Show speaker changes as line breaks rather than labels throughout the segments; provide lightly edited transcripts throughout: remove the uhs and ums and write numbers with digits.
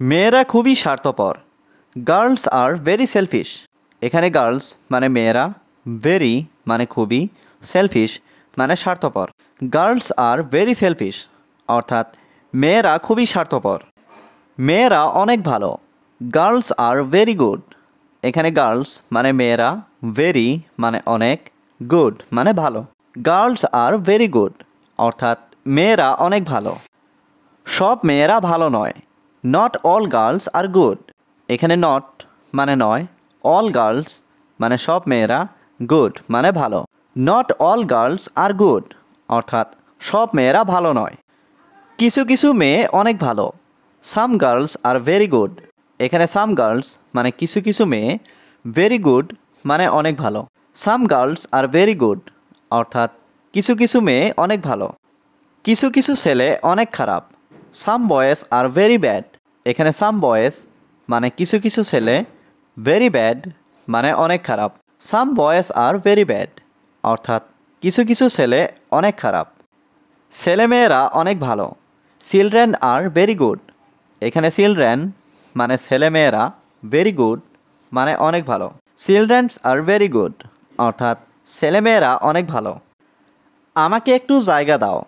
মেয়েরা খুবই স্বার্থপর। Girls are very shellfish. এখানে গার্লস মানে মেয়েরা, ভেরি মানে খুবই, সেলফিশ মানে স্বার্থপর। গার্লস আর ভেরি সেলফিশ অর্থাৎ মেয়েরা খুবই স্বার্থপর। মেয়েরা অনেক ভালো। Girls are very good. এখানে গার্লস মানে মেয়েরা, ভেরি মানে অনেক, গুড মানে ভালো। গার্লস আর ভেরি গুড অর্থাৎ মেয়েরা অনেক ভালো। সব মেয়েরা ভালো নয়। Not all girls are good. এখানে নট মানে নয়, অল গার্লস মানে সব মেয়েরা, গুড মানে ভালো। Not all girls are good অর্থাৎ সব মেয়েরা ভালো নয়। কিছু কিছু মেয়ে অনেক ভালো। সাম গার্লস আর ভেরি গুড। এখানে সাম গার্লস মানে কিছু কিছু মেয়ে, ভেরি গুড মানে অনেক ভালো। সাম গার্লস আর ভেরি গুড অর্থাৎ কিছু কিছু মেয়ে অনেক ভালো। কিছু কিছু ছেলে অনেক খারাপ। Some boys are very bad. এখানে সাম বয়েজ মানে কিছু কিছু ছেলে, ভেরি ব্যাড মানে অনেক খারাপ। Some boys are very bad অর্থাৎ কিছু কিছু ছেলে অনেক খারাপ। ছেলেমেয়েরা অনেক ভালো। Children are very good. এখানে চিলড্রেন মানে ছেলেমেয়েরা, ভেরি গুড মানে অনেক ভালো। চিলড্রেন্স আর ভেরি গুড অর্থাৎ ছেলেমেয়েরা অনেক ভালো। আমাকে একটু জায়গা দাও।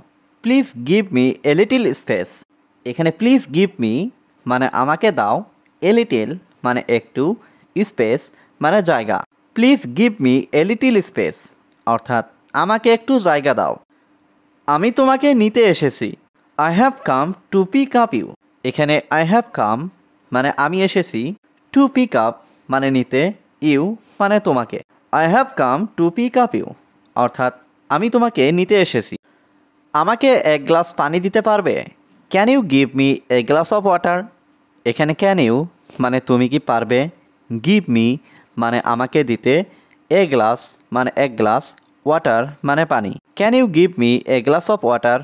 Please give me a little space. এখানে প্লিজ গিভ মি মানে আমাকে দাও, এ লিটিল মানে একটু, স্পেস মানে জায়গা। Please give me a little space অর্থাৎ আমাকে একটু জায়গা দাও। আমি তোমাকে নিতে এসেছি। I have come to pick up you. এখানে আই হ্যাভ কাম মানে আমি এসেছি, টু পিক আপ মানে নিতে, ইউ মানে তোমাকে। I have come to pick up you অর্থাৎ আমি তোমাকে নিতে এসেছি। আমাকে এক গ্লাস পানি দিতে পারবে? Can you give me a glass of water? এখানে ক্যান ইউ মানে তুমি কি পারবে, গিভ মি মানে আমাকে দিতে, এ গ্লাস মানে এক গ্লাস, ওয়াটার মানে পানি। Can you give me a glass of water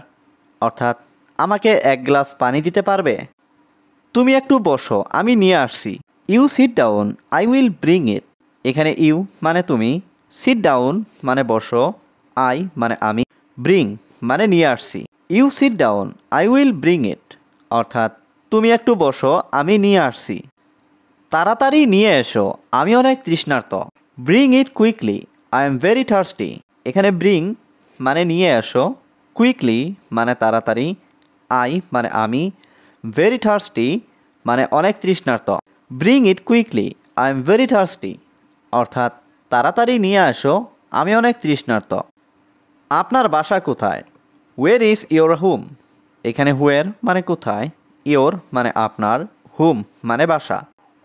অর্থাৎ আমাকে এক গ্লাস পানি দিতে পারবে? তুমি একটু বসো, আমি নিয়ে আসছি। You sit down, I will bring it. এখানে ইউ মানে তুমি, সিট ডাউন মানে বসো, আই মানে আমি, ব্রিং মানে নিয়ে আসছি। You sit down, I will bring it অর্থাৎ তুমি একটু বসো, আমি নিয়ে আসছি। তাড়াতাড়ি নিয়ে এসো, আমি অনেক তৃষ্ণার্ত। Bring it quickly, I am very thirsty. এখানে ব্রিং মানে নিয়ে এসো, কুইকলি মানে তাড়াতাড়ি, আই মানে আমি, ভেরি থার্স্টি মানে অনেক তৃষ্ণার্ত। Bring it quickly, I am very thirsty অর্থাৎ তাড়াতাড়ি নিয়ে আসো, আমি অনেক তৃষ্ণার্ত। আপনার বাসা কোথায়? ওয়ের ইজ ইয়োর হোম? এখানে হোয়ের মানে কোথায়, ইয়োর মানে আপনার, হোম মানে বাসা।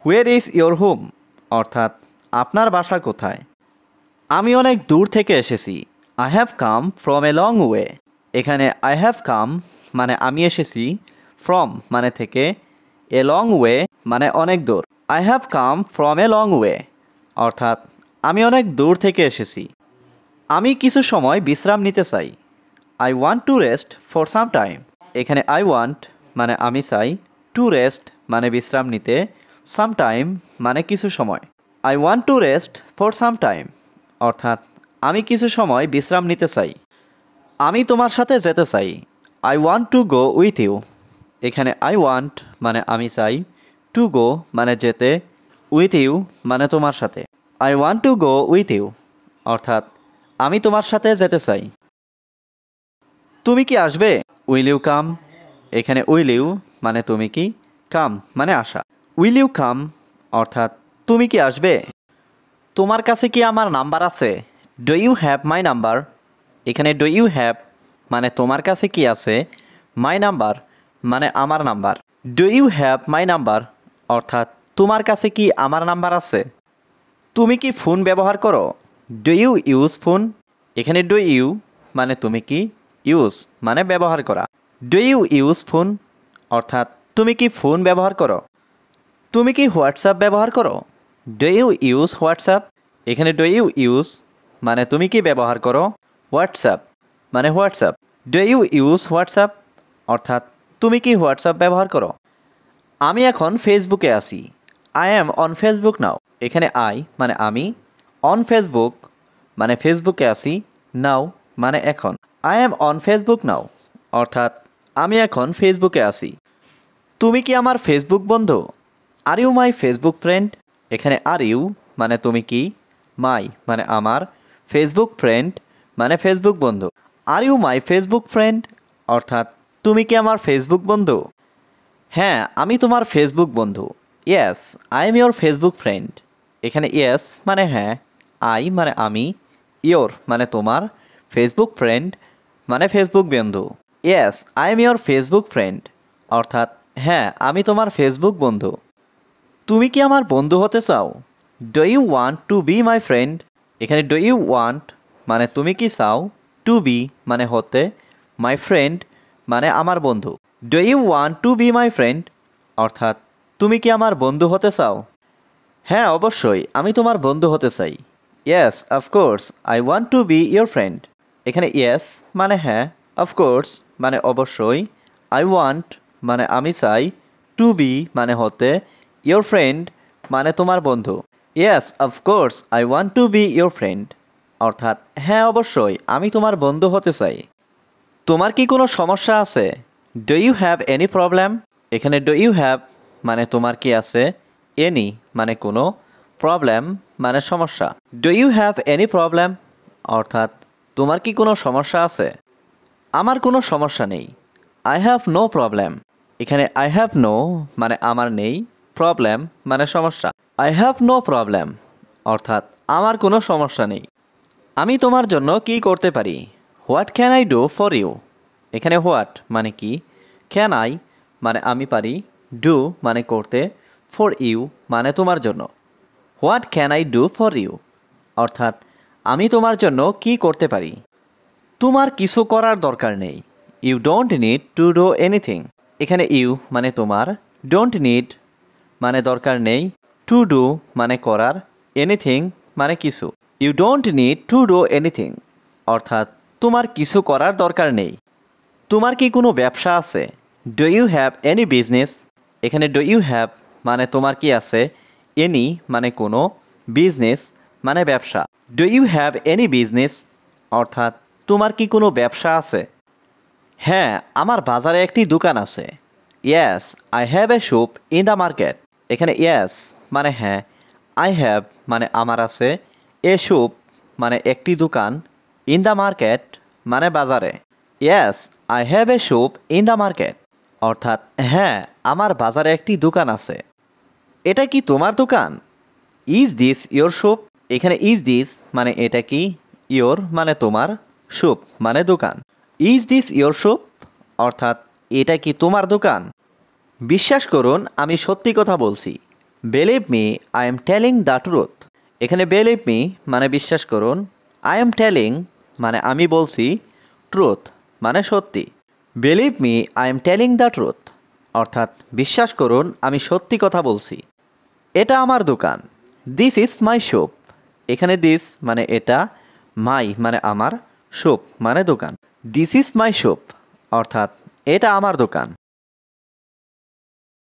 হোয়ের ইজ ইয়োর হোম অর্থাৎ আপনার বাসা কোথায়? আমি অনেক দূর থেকে এসেছি। I have come from a long way. এখানে আই হ্যাভ কাম মানে আমি এসেছি, ফ্রম মানে থেকে, এ লং ওয়ে মানে অনেক দূর। I have come from a long way অর্থাৎ আমি অনেক দূর থেকে এসেছি। আমি কিছু সময় বিশ্রাম নিতে চাই। I want to rest for some time. এখানে আই ওয়ান্ট মানে আমি চাই, টু রেস্ট মানে বিশ্রাম নিতে, সাম টাইম মানে কিছু সময়। I want to rest for some time অর্থাৎ আমি কিছু সময় বিশ্রাম নিতে চাই। আমি তোমার সাথে যেতে চাই। I want to go with you. এখানে আই ওয়ান্ট মানে আমি চাই, টু গো মানে যেতে, উইথ ইউ মানে তোমার সাথে। I want to go with you অর্থাৎ আমি তোমার সাথে যেতে চাই। তুমি কি আসবে? Will you come? এখানে উইল ইউ মানে তুমি কি, কাম মানে আসা। উইল ইউ কাম অর্থাৎ তুমি কি আসবে? তোমার কাছে কি আমার নাম্বার আছে? Do you have my number? এখানে ডু ইউ হ্যাভ মানে তোমার কাছে কি আছে, মাই নাম্বার মানে আমার number. Do you have my number অর্থাৎ তোমার কাছে কি আমার নাম্বার আছে? তুমি কি ফোন ব্যবহার করো? Do you use phone? এখানে ডু ইউ মানে তুমি কি, ইউজ মানে ব্যবহার করা। ডু ইউ ইউজ ফোন অর্থাৎ তুমি কি ফোন ব্যবহার করো? তুমি কি হোয়াটসঅ্যাপ ব্যবহার করো? Do you use WhatsApp? এখানে ডু ইউ ইউজ মানে তুমি কি ব্যবহার করো, হোয়াটসঅ্যাপ মানে WhatsApp. Do you use WhatsApp অর্থাৎ তুমি কি হোয়াটসঅ্যাপ ব্যবহার করো? আমি এখন ফেসবুকে আছি। আই অ্যাম অন ফেসবুক নাও। এখানে আই মানে আমি, অন ফেসবুক মানে ফেসবুকে আছি, নাও মানে এখন। আই অ্যাম অন ফেসবুক নাও অর্থাৎ আমি এখন ফেসবুকে আছি। তুমি কি আমার ফেসবুক বন্ধু? Are you my Facebook friend? এখানে আর ইউ মানে তুমি কি, মাই মানে আমার, ফেসবুক ফ্রেন্ড মানে ফেসবুক বন্ধু। Are you my Facebook friend অর্থাৎ তুমি কি আমার ফেসবুক বন্ধু? হ্যাঁ, আমি তোমার ফেসবুক বন্ধু। Yes, I am your Facebook friend. এখানে ইয়েস মানে হ্যাঁ, আই মানে আমি, ইয়োর মানে তোমার, ফেসবুক ফ্রেন্ড মানে ফেসবুক বন্ধু। Yes, I am your Facebook friend অর্থাৎ হ্যাঁ, আমি তোমার ফেসবুক বন্ধু। তুমি কি আমার বন্ধু হতে চাও? Do you want to be my friend? এখানে ডু ইউ ওয়ান্ট মানে তুমি কি চাও, টু বি মানে হতে, মাই ফ্রেন্ড মানে আমার বন্ধু। Do you want to be my friend অর্থাৎ তুমি কি আমার বন্ধু হতে চাও? হ্যাঁ, অবশ্যই আমি তোমার বন্ধু হতে চাই। Yes, of course I want to B your friend. এখানে ইয়েস মানে হ্যাঁ, অফকোর্স মানে অবশ্যই, আই ওয়ান্ট মানে আমি চাই, টু বি মানে হতে, ইয়োর ফ্রেন্ড মানে তোমার বন্ধু। Yes, of course I want to B your friend অর্থাৎ হ্যাঁ, অবশ্যই আমি তোমার বন্ধু হতে চাই। তোমার কি কোনো সমস্যা আছে? Do you have any problem? এখানে ডু ইউ হ্যাভ মানে তোমার কি আছে, এনি মানে কোনো, প্রবলেম মানে সমস্যা। Do you have any problem অর্থাৎ তোমার কি কোনো সমস্যা আছে? আমার কোনো সমস্যা নেই। I have no problem. এখানে আই হ্যাভ নো মানে আমার নেই, প্রবলেম মানে সমস্যা। আই হ্যাভ নো প্রবলেম অর্থাৎ আমার কোনো সমস্যা নেই। আমি তোমার জন্য কি করতে পারি? What can I do for you? এখানে হোয়াট মানে কি, ক্যান আই মানে আমি পারি, ডু মানে করতে, ফর ইউ মানে তোমার জন্য। What can I do for you অর্থাৎ আমি তোমার জন্য কি করতে পারি? তোমার কিছু করার দরকার নেই। You don't need to do anything. এখানে ইউ মানে তোমার, ডোন্ট নিড মানে দরকার নেই, টু ডু মানে করার, এনিথিং মানে কিছু। You don't need to do anything অর্থাৎ তোমার কিছু করার দরকার নেই। তোমার কি কোনো ব্যবসা আছে? Do you have any business? এখানে ডু ইউ হ্যাভ মানে তোমার কি আছে, এনি মানে কোনো, বিজনেস মানে ব্যবসা। Do you have any business অর্থাৎ তোমার কি কোনো ব্যবসা আছে? হ্যাঁ, আমার বাজারে একটি দোকান আছে। Yes, I have a shop in the market. এখানে ইয়েস মানে হ্যাঁ, আই হ্যাভ মানে আমার আছে, এ শপ মানে একটি দোকান, ইন দ্য মার্কেট মানে বাজারে। Yes, I have a shop in the market অর্থাৎ হ্যাঁ, আমার বাজারে একটি দোকান আছে। এটা কি তোমার দোকান? Is this your shop? এখানে ইজ দিস মানে এটা কি, ইয়োর মানে তোমার, শপ মানে দোকান। ইজ দিস ইয়োর শপ অর্থাৎ এটা কি তোমার দোকান? বিশ্বাস করুন, আমি সত্যি কথা বলছি। Believe me, I am telling the truth. এখানে বিলিভ মি মানে বিশ্বাস করুন, আই এম টেলিং মানে আমি বলছি, ট্রুথ মানে সত্যি। Believe me, I am telling the truth অর্থাৎ বিশ্বাস করুন, আমি সত্যি কথা বলছি। এটা আমার দোকান। This is my shop. এখানে দিস মানে এটা, মাই মানে আমার, শপ মানে দোকান। দিস ইজ মাই শপ অর্থাৎ এটা আমার দোকান।